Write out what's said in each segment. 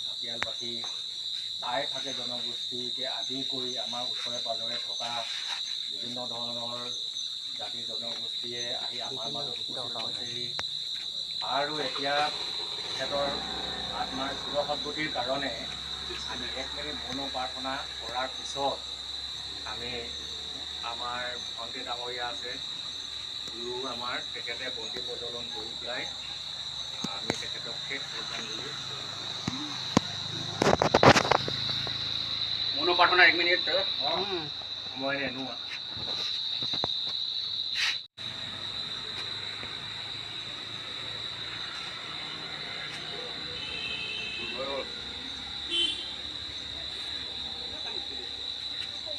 ঢাকিয়ালবাসী টাই থাকে জনগোষ্ঠীকে আদি কৰি আমাৰ ওচৰে পাঁজৰে থকা বিভিন্ন ধৰণৰ জাতি জনগোষ্ঠীয়ে আহি আমাৰ মাজত উপস্থিত হৈছেহি আৰু এতিয়া তেখেতৰ আত্মাৰ চিৰসদ্গতিৰ কাৰণে আমি 1 মিনিট মৌন প্ৰাৰ্থনা কৰাৰ পিছত আমি আমাৰ ভণ্টি ডাঙৰীয়া আছে গুৰু আমাৰ তেখেতে বন্তি প্ৰজ্বলন কৰি পেলাই আমি তেখেতক শেষ শ্ৰদ্ধাঞ্জলি মৌন প্ৰাৰ্থনা 1 মিনিট সময় নেনোৱা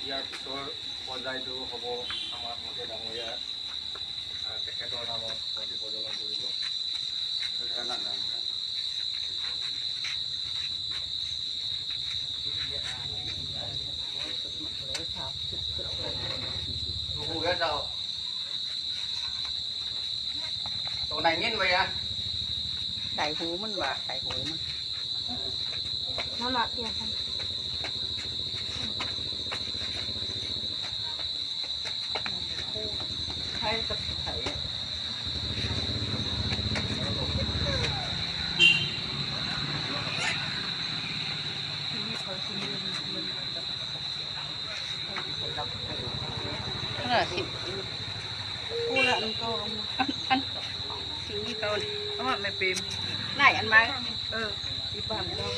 ইয়াৰ পিছৰ পৰ্যায়টো হ'ব আমাৰ ভণ্টি ডাঙৰীয়া তেখেতৰ নামত বন্তি প্ৰজ্বলন কৰিব Chỗ này nghiêng vậy à? Đại hú mình và đại hú mình. Nó lọt kìa không? Hay tập thể. Đó là xịn. Cô là ăn câu ăn xịn như câu này. Có mà mẹ bìm. Này ăn mai. Đi bàn đâu.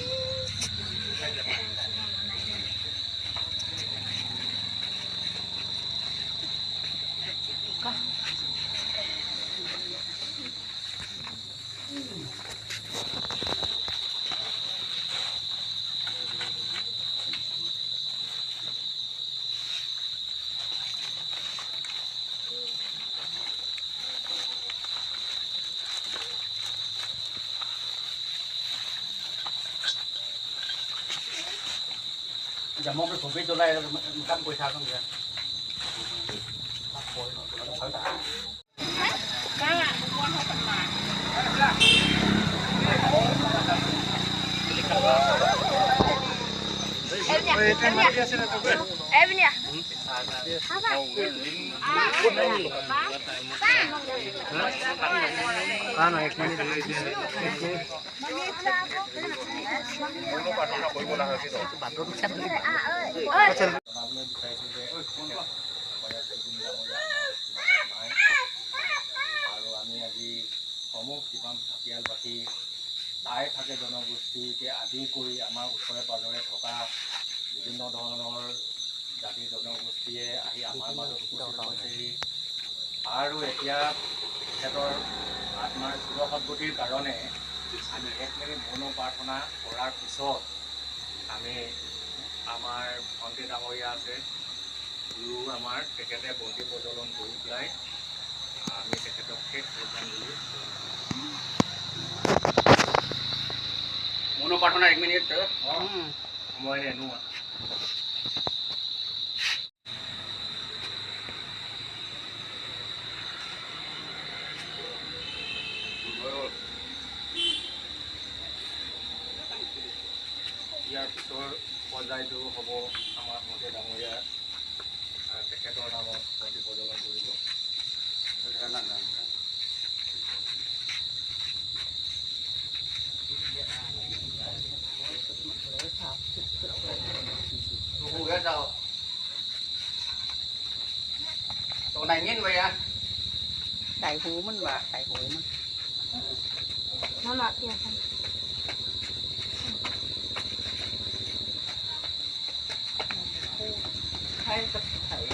Có. Giờ mong cái khẩu vị chỗ này là căn quầy sao không kìa. Em nè. আৰু আমি আজি সমূহ কিমান ঢাকিয়ালবাসী টাই থাকে জনগোষ্ঠীকে আদি কৰি আমাৰ ওচৰে পাঁজৰে থকা বিভিন্ন ধৰণৰ জাতি জনগোষ্ঠীয়ে আহি আমাৰ মাজত উপস্থিত হৈছেহি আৰু এতিয়া তেখেতৰ আত্মাৰ চিৰসদ্গতিৰ কাৰণে আমি 1 মিনিট মৌন প্ৰাৰ্থনা কৰাৰ পিছত আমি আমাৰ ভণ্টি ডাঙৰীয়া আছে গুৰু আমাৰ তেখেতে বন্তি প্ৰজ্বলন কৰি পেলাই আমি তেখেতক শেষ শ্ৰদ্ধাঞ্জলি মৌন প্ৰাৰ্থনা 1 মিনিট সময় নেনোৱা ইয়াৰ পিছৰ পৰ্যায়টো হ'ব আমাৰ ভণ্টি ডাঙৰীয়া তেখেতৰ নামত বন্তি প্ৰজ্বলন কৰিব Chỗ này nghiêng vậy à? Đại hú mình và đại hú mình. Nó lọt kìa không? Hay tập thể.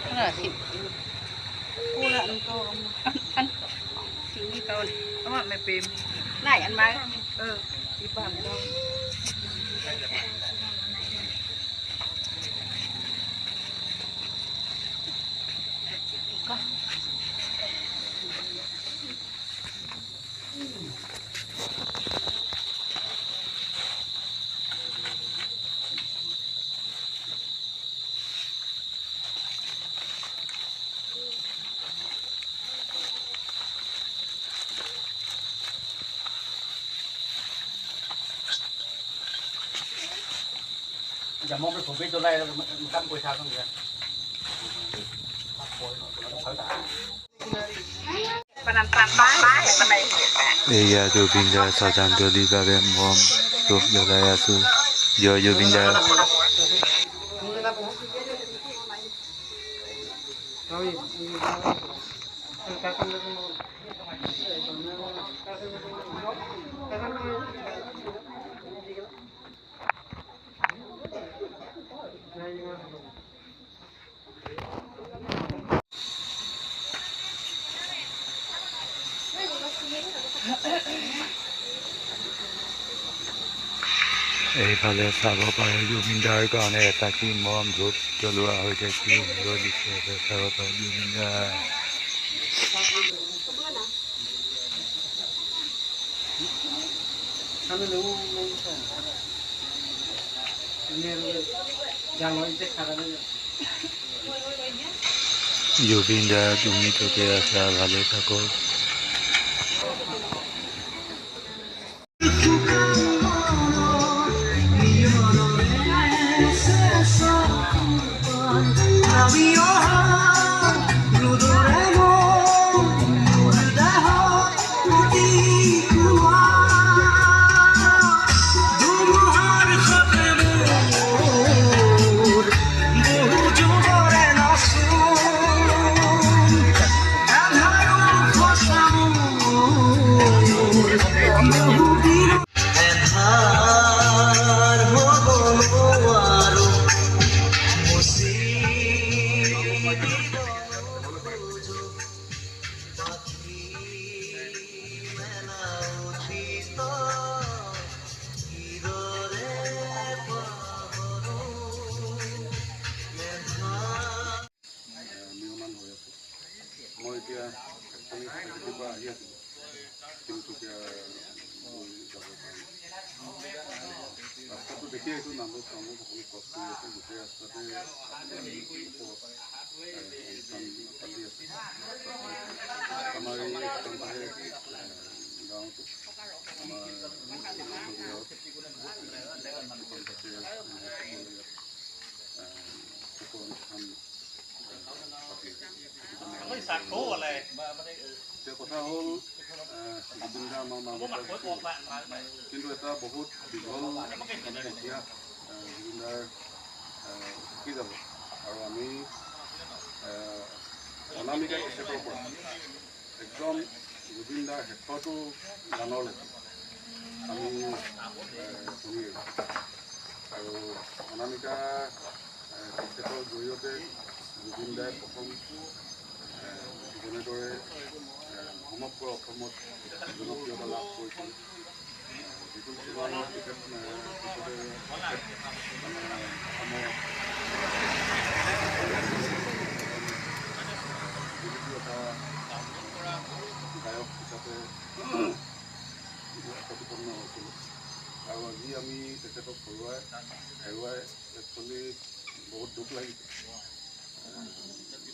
Đó là xịn. Cô là ăn câu con không mẹ phim này ăn má đi bằng đâu giờ mong cái phổ biến chỗ này là cam quay sao không vậy? Iya Jobinda Sajan Doli Babe Mom Job Jogaya Su Jo Jobinda এইফালে চাব পাৰে জুবিনদাৰ কাৰণে এটা কি মৰম ধূপ জ্বলোৱা হৈছে কি সুন্দৰ দিছে চাব পাৰে জুবিনদাৰ জুবিনদা তুমি তোকে আছা ভালে থাকো মই এতিয়া পৰা আহি আছিলোঁ তিনিচুকীয়া যাব ৰাস্তাটো দেখি আহিছোঁ নামৰূপ চামৰূপ সকলো ক্ৰছ কৰি আছে গোটেই ৰাস্তাতে অনুষ্ঠান পাতি আছে আমাৰ এই গাঁৱতো আমাৰ এতিয়া কথা হ'ল জুবিনদা আমাৰ কিন্তু এটা বহুত দীঘল ইতিহাস জুবিনদাৰ থাকি যাব আৰু আমি অনামিকা কেছেটৰ পৰা একদম জুবিনদাৰ শেষৰটো গানলৈকে আমি শুনি আৰু অনামিকা কেছেটৰ জৰিয়তে জুবিনদাই প্ৰথম যেনেদৰে সমগ্ৰ অসমত জনপ্ৰিয়তা লাভ কৰিছিল যিটো চিনেমাৰ পিছতে অসমৰ জনপ্ৰিয়তা গায়ক হিচাপে প্ৰতিপন্ন হৈছিল আৰু আজি আমি তেখেতক হেৰুৱাই একচুৱেলি বহুত দুখ লাগিছে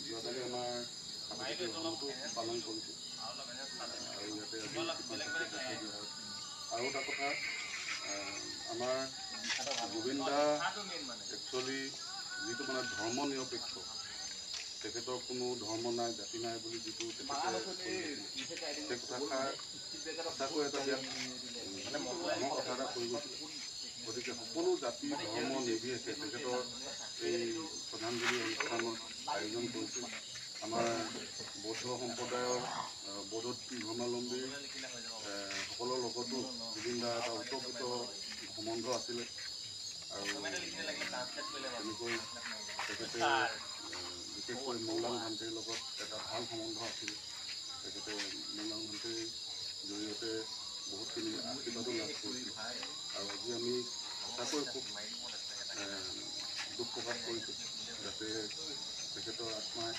যোৱাকালি আমাৰ পালন কৰিছোঁ আৰু ইয়াতে আৰু এটা কথা আমাৰ জুবিনদা একচুৱেলি যিটো মানে ধৰ্ম নিৰপেক্ষ তেখেতৰ কোনো ধৰ্ম নাই জাতি নাই বুলি যিটো তেখেতে সেই কথাষাৰ সঁচাকৈ এটা বিৰাট ডাঙৰ কথা এটা কৈ গৈছিল গতিকে সকলো জাতি ধৰ্ম নিৰ্বিশেষে তেখেতৰ এই শ্ৰদ্ধাঞ্জলি অনুষ্ঠানত আয়োজন কৰিছিল আমাৰ বৌদ্ধ সম্প্ৰদায়ৰ বৌদ্ধ ধৰ্মাৱলম্বী সকলৰ লগতো জুবিনদাৰ এটা ওতঃপ্ৰোত সম্বন্ধ আছিলে আৰু তেনেকৈ তেখেতে বিশেষকৈ মৌলাং ভান্তিৰ লগত এটা ভাল সম্বন্ধ আছিল তেখেতে মৌলাং ভান্তিৰ জৰিয়তে বহুতখিনি আশীৰ্বাদো লাভ কৰিছোঁ আৰু আজি আমি সঁচাকৈ খুব দুখ প্ৰকাশ কৰিছোঁ যাতে তেখেতৰ আত্মাই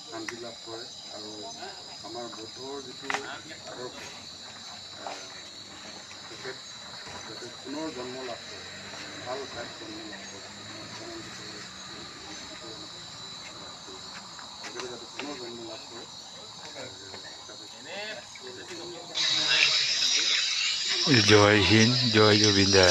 শান্তি লাভ কৰে আৰু আমাৰ বৌদ্ধৰ যিটো আদৰ্শ তেখেত যাতে পুনৰ জন্ম লাভ কৰে ভাল ঠাইত জন্ম লাভ কৰে তেখেতে যাতে পুনৰ জন্ম লাভ কৰে জয় হিন্দ, জয় জুবিন দা।